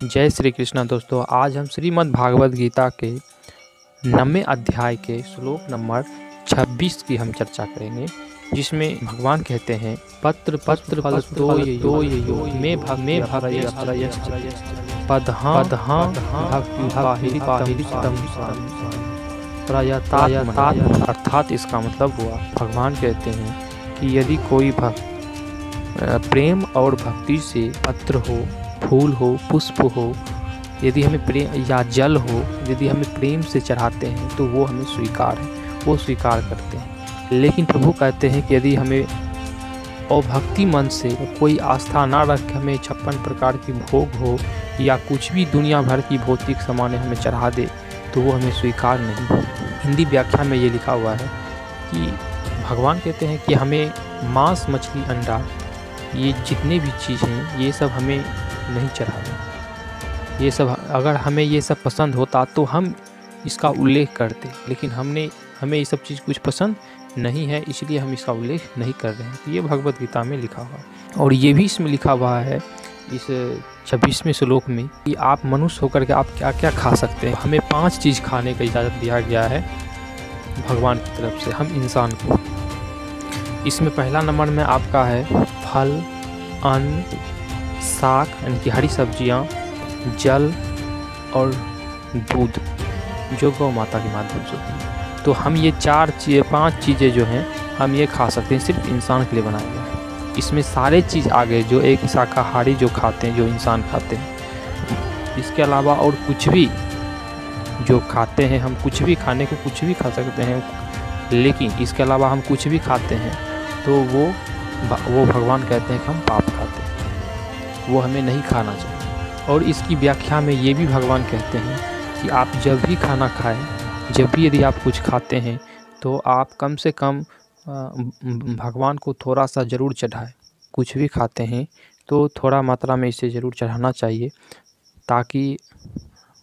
जय श्री कृष्ण दोस्तों। आज हम श्रीमद् भागवत गीता के 9वें अध्याय के श्लोक नंबर 26 की हम चर्चा करेंगे, जिसमें भगवान कहते हैं पत्र पत्र फल तो यो में पदहां प्रयतात्म। अर्थात इसका मतलब हुआ, भगवान कहते हैं कि यदि कोई प्रेम और भक्ति से पत्र हो, फूल हो, पुष्प हो, यदि हमें प्रेम या जल हो, यदि हमें प्रेम से चढ़ाते हैं तो वो हमें स्वीकार है, वो स्वीकार करते हैं। लेकिन प्रभु कहते हैं कि यदि हमें अभक्ति मन से कोई आस्था ना रख के हमें 56 प्रकार की भोग हो या कुछ भी दुनिया भर की भौतिक सामानें हमें चढ़ा दे तो वो हमें स्वीकार नहीं। हिंदी व्याख्या में ये लिखा हुआ है कि भगवान कहते हैं कि हमें मांस, मछली, अंडा, ये जितने भी चीज़ हैं ये सब हमें नहीं चढ़ाना। ये सब अगर हमें ये सब पसंद होता तो हम इसका उल्लेख करते, लेकिन हमें ये सब चीज़ कुछ पसंद नहीं है, इसलिए हम इसका उल्लेख नहीं कर रहे हैं। तो ये भगवत गीता में लिखा हुआ है। और ये भी इसमें लिखा हुआ है इस 26वें श्लोक में कि आप मनुष्य होकर के आप क्या क्या खा सकते हैं। हमें 5 चीज़ खाने का इजाज़त दिया गया है भगवान की तरफ से, हम इंसान को। इसमें पहला नंबर में आपका है फल, अन्न, शाक यानी कि हरी सब्जियाँ, जल और दूध जो गौ माता के माध्यम से होती है। तो हम ये 5 चीज़ें जो हैं हम ये खा सकते हैं, सिर्फ इंसान के लिए बनाए गए हैं। इसमें सारे चीज़ आ गए जो एक शाकाहारी जो खाते हैं, जो इंसान खाते हैं। इसके अलावा और कुछ भी जो खाते हैं, हम कुछ भी खाने को कुछ भी खा सकते हैं, लेकिन इसके अलावा हम कुछ भी खाते हैं तो वो भगवान कहते हैं कि हम पाप खाते हैं, वो हमें नहीं खाना चाहिए। और इसकी व्याख्या में ये भी भगवान कहते हैं कि आप जब भी खाना खाएं, जब भी यदि आप कुछ खाते हैं तो आप कम से कम भगवान को थोड़ा सा ज़रूर चढ़ाएं। कुछ भी खाते हैं तो थोड़ा मात्रा में इसे ज़रूर चढ़ाना चाहिए ताकि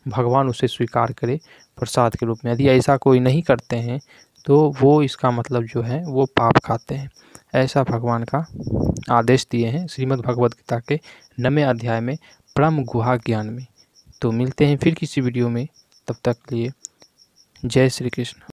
भगवान उसे स्वीकार करे प्रसाद के रूप में। यदि ऐसा कोई नहीं करते हैं तो वो इसका मतलब जो है वो पाप खाते हैं। ऐसा भगवान का आदेश दिए हैं श्रीमद् भगवत गीता के 9वें अध्याय में परम गुहा ज्ञान में। तो मिलते हैं फिर किसी वीडियो में, तब तक के लिए जय श्री कृष्ण।